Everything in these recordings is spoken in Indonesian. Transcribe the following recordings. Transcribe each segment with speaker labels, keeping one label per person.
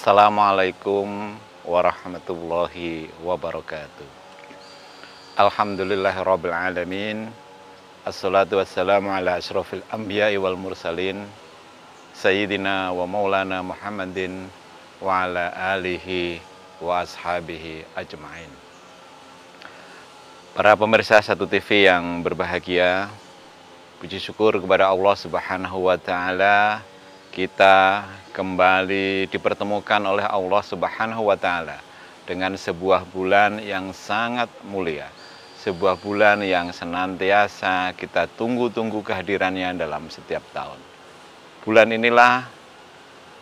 Speaker 1: Assalamualaikum warahmatullahi wabarakatuh. Alhamdulillahirabbil alamin. Assalatu wassalamu ala asyrofil anbiya'i wal mursalin Sayyidina wa maulana Muhammadin wa ala alihi wa ashabihi ajma'in. Para pemirsa Satu TV yang berbahagia, puji syukur kepada Allah Subhanahu wa Ta'ala, kita kembali dipertemukan oleh Allah Subhanahu wa Ta'ala dengan sebuah bulan yang sangat mulia, sebuah bulan yang senantiasa kita tunggu-tunggu kehadirannya dalam setiap tahun. Bulan inilah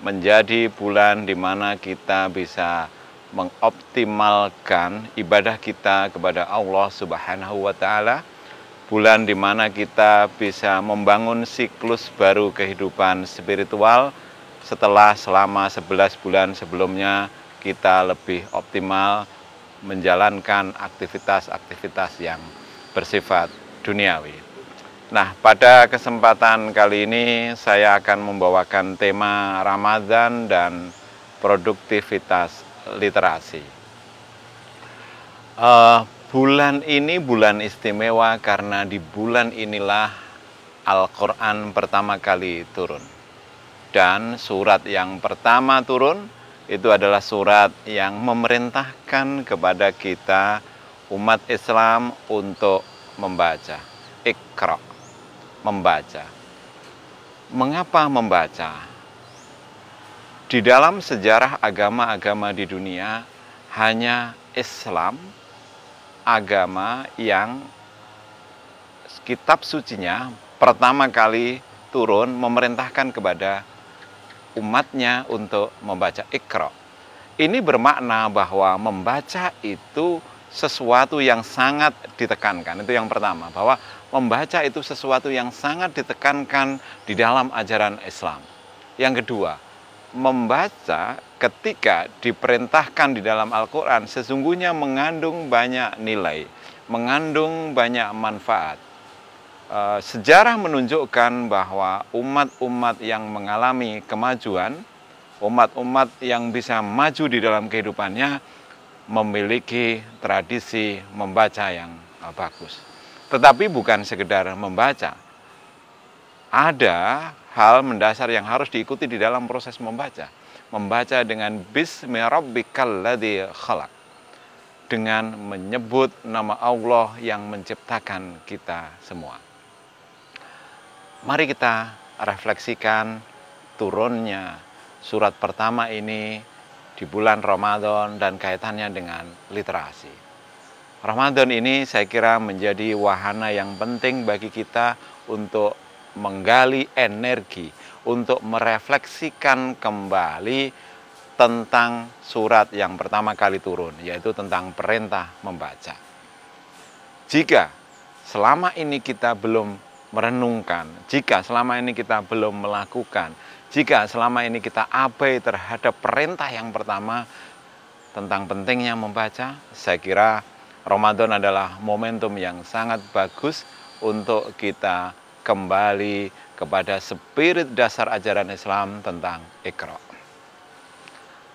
Speaker 1: menjadi bulan di mana kita bisa mengoptimalkan ibadah kita kepada Allah Subhanahu wa Ta'ala. Bulan di mana kita bisa membangun siklus baru kehidupan spiritual setelah selama 11 bulan sebelumnya kita lebih optimal menjalankan aktivitas-aktivitas yang bersifat duniawi. Nah, pada kesempatan kali ini saya akan membawakan tema Ramadan dan produktivitas literasi. Bulan ini bulan istimewa karena di bulan inilah Al-Quran pertama kali turun. Dan surat yang pertama turun itu adalah surat yang memerintahkan kepada kita umat Islam untuk membaca. Iqra, membaca. Mengapa membaca? Di dalam sejarah agama-agama di dunia, hanya Islam agama yang kitab sucinya pertama kali turun memerintahkan kepada umatnya untuk membaca Iqra. Ini bermakna bahwa membaca itu sesuatu yang sangat ditekankan. Itu yang pertama, bahwa membaca itu sesuatu yang sangat ditekankan di dalam ajaran Islam. Yang kedua, membaca ketika diperintahkan di dalam Al-Quran sesungguhnya mengandung banyak nilai, mengandung banyak manfaat. Sejarah menunjukkan bahwa umat-umat yang mengalami kemajuan, umat-umat yang bisa maju di dalam kehidupannya memiliki tradisi membaca yang bagus. Tetapi bukan sekedar membaca. Ada hal mendasar yang harus diikuti di dalam proses membaca. Membaca dengan Bismi Rabbikal ladzi khalaq, dengan menyebut nama Allah yang menciptakan kita semua. Mari kita refleksikan turunnya surat pertama ini di bulan Ramadan dan kaitannya dengan literasi. Ramadan ini saya kira menjadi wahana yang penting bagi kita untuk menggali energi, untuk merefleksikan kembali tentang surat yang pertama kali turun, yaitu tentang perintah membaca. Jika selama ini kita belum merenungkan, jika selama ini kita belum melakukan, jika selama ini kita abai terhadap perintah yang pertama tentang pentingnya membaca, saya kira Ramadan adalah momentum yang sangat bagus untuk kita kembali kepada spirit dasar ajaran Islam tentang Iqra.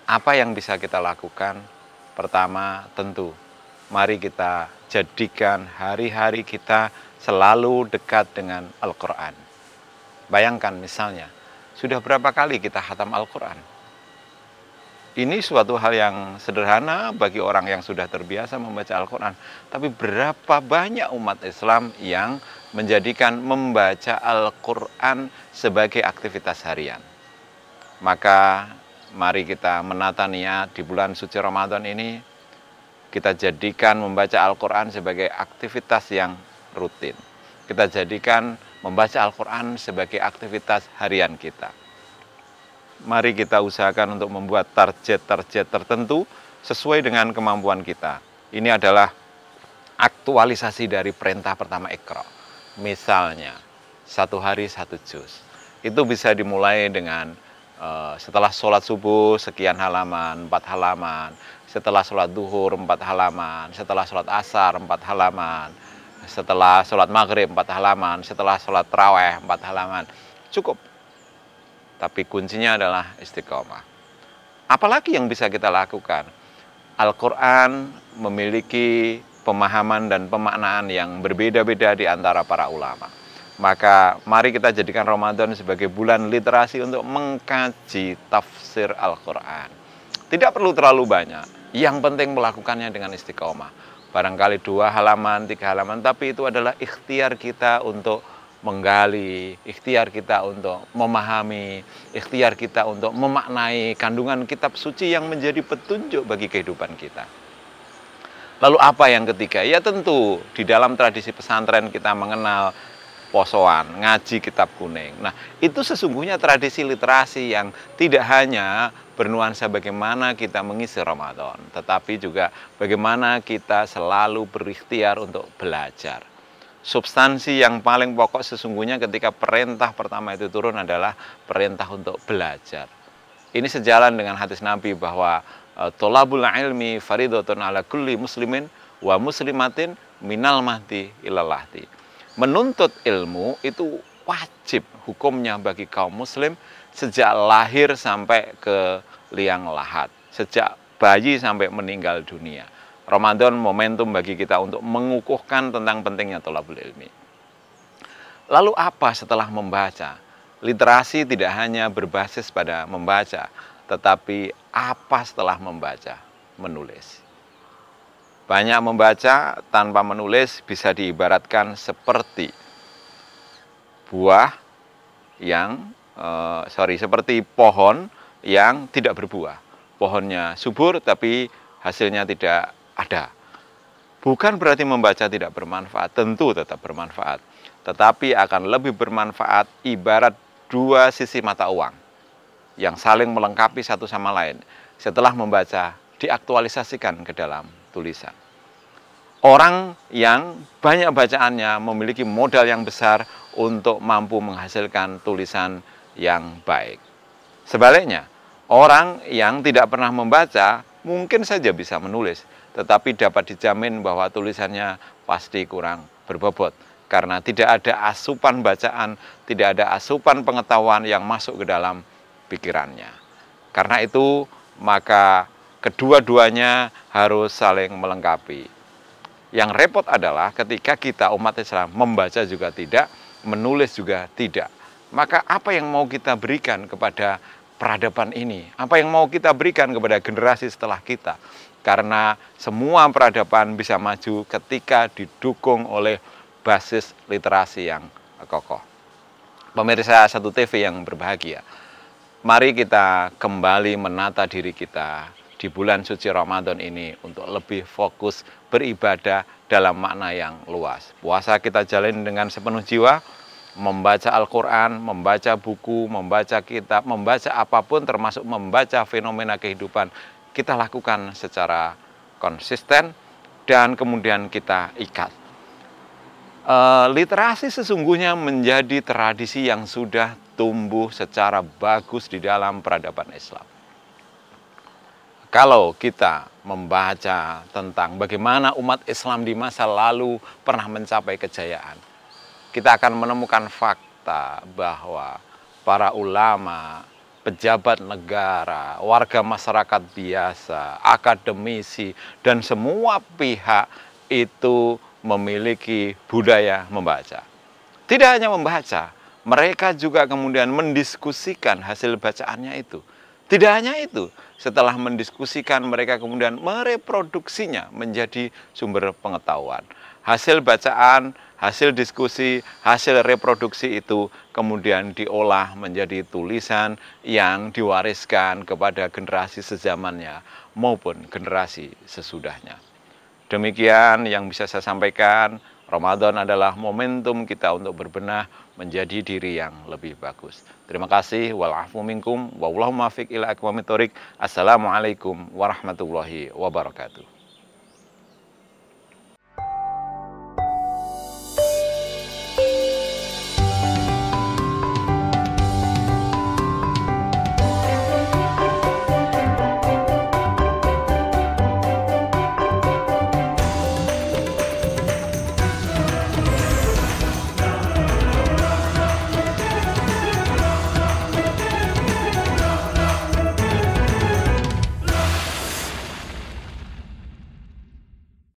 Speaker 1: Apa yang bisa kita lakukan? Pertama, tentu mari kita jadikan hari-hari kita selalu dekat dengan Al-Quran. Bayangkan misalnya, sudah berapa kali kita khatam Al-Quran? Ini suatu hal yang sederhana bagi orang yang sudah terbiasa membaca Al-Quran. Tapi berapa banyak umat Islam yang menjadikan membaca Al-Quran sebagai aktivitas harian. Maka mari kita menata niat di bulan suci Ramadan ini, kita jadikan membaca Al-Quran sebagai aktivitas yang rutin. Kita jadikan membaca Al-Quran sebagai aktivitas harian kita. Mari kita usahakan untuk membuat target-target tertentu sesuai dengan kemampuan kita. Ini adalah aktualisasi dari perintah pertama Iqra. Misalnya, 1 hari 1 juz. Itu bisa dimulai dengan setelah sholat subuh sekian halaman, 4 halaman. Setelah sholat duhur 4 halaman. Setelah sholat asar 4 halaman. Setelah sholat maghrib 4 halaman. Setelah sholat tarawih 4 halaman. Cukup. Tapi kuncinya adalah istiqomah. Apalagi yang bisa kita lakukan? Al-Quran memiliki pemahaman dan pemaknaan yang berbeda-beda di antara para ulama. Maka mari kita jadikan Ramadan sebagai bulan literasi untuk mengkaji tafsir Al-Quran. Tidak perlu terlalu banyak, yang penting melakukannya dengan istiqomah. Barangkali 2 halaman, 3 halaman, tapi itu adalah ikhtiar kita untuk menggali, ikhtiar kita untuk memahami, ikhtiar kita untuk memaknai kandungan kitab suci yang menjadi petunjuk bagi kehidupan kita. Lalu apa yang ketiga? Ya tentu di dalam tradisi pesantren kita mengenal posoan, ngaji kitab kuning. Nah, itu sesungguhnya tradisi literasi yang tidak hanya bernuansa bagaimana kita mengisi Ramadan, tetapi juga bagaimana kita selalu berikhtiar untuk belajar. Substansi yang paling pokok sesungguhnya ketika perintah pertama itu turun adalah perintah untuk belajar. Ini sejalan dengan hadis Nabi bahwa tolabul ilmi faridotun ala kulli muslimin wa muslimatin minal mahdi ilal lahdi. Menuntut ilmu itu wajib hukumnya bagi kaum muslim sejak lahir sampai ke liang lahat, sejak bayi sampai meninggal dunia. Ramadan momentum bagi kita untuk mengukuhkan tentang pentingnya thalabul ilmi. Lalu apa setelah membaca? Literasi tidak hanya berbasis pada membaca, tetapi apa setelah membaca? Menulis. Banyak membaca tanpa menulis bisa diibaratkan seperti buah yang seperti pohon yang tidak berbuah. Pohonnya subur tapi hasilnya tidak ada. Bukan berarti membaca tidak bermanfaat, tentu tetap bermanfaat. Tetapi akan lebih bermanfaat ibarat 2 sisi mata uang yang saling melengkapi satu sama lain. Setelah membaca, diaktualisasikan ke dalam tulisan. Orang yang banyak bacaannya memiliki modal yang besar untuk mampu menghasilkan tulisan yang baik. Sebaliknya, orang yang tidak pernah membaca mungkin saja bisa menulis, tetapi dapat dijamin bahwa tulisannya pasti kurang berbobot. Karena tidak ada asupan bacaan, tidak ada asupan pengetahuan yang masuk ke dalam pikirannya. Karena itu, maka kedua-duanya harus saling melengkapi. Yang repot adalah ketika kita umat Islam membaca juga tidak, menulis juga tidak. Maka apa yang mau kita berikan kepada peradaban ini? Apa yang mau kita berikan kepada generasi setelah kita? Karena semua peradaban bisa maju ketika didukung oleh basis literasi yang kokoh. Pemirsa Satu TV yang berbahagia, mari kita kembali menata diri kita di bulan suci Ramadan ini untuk lebih fokus beribadah dalam makna yang luas. Puasa kita jalani dengan sepenuh jiwa, membaca Al-Quran, membaca buku, membaca kitab, membaca apapun termasuk membaca fenomena kehidupan, kita lakukan secara konsisten dan kemudian kita ikat. Literasi sesungguhnya menjadi tradisi yang sudah tumbuh secara bagus di dalam peradaban Islam. Kalau kita membaca tentang bagaimana umat Islam di masa lalu pernah mencapai kejayaan, kita akan menemukan fakta bahwa para ulama, pejabat negara, warga masyarakat biasa, akademisi, dan semua pihak itu memiliki budaya membaca. Tidak hanya membaca, mereka juga kemudian mendiskusikan hasil bacaannya itu. Tidak hanya itu, setelah mendiskusikan mereka kemudian mereproduksinya menjadi sumber pengetahuan. Hasil bacaan, hasil diskusi, hasil reproduksi itu kemudian diolah menjadi tulisan yang diwariskan kepada generasi sezamannya maupun generasi sesudahnya. Demikian yang bisa saya sampaikan. Ramadan adalah momentum kita untuk berbenah menjadi diri yang lebih bagus. Terima kasih. Wal-afu minkum. Wallahumma fiq ila aqwamit thoriq. Assalamualaikum warahmatullahi wabarakatuh.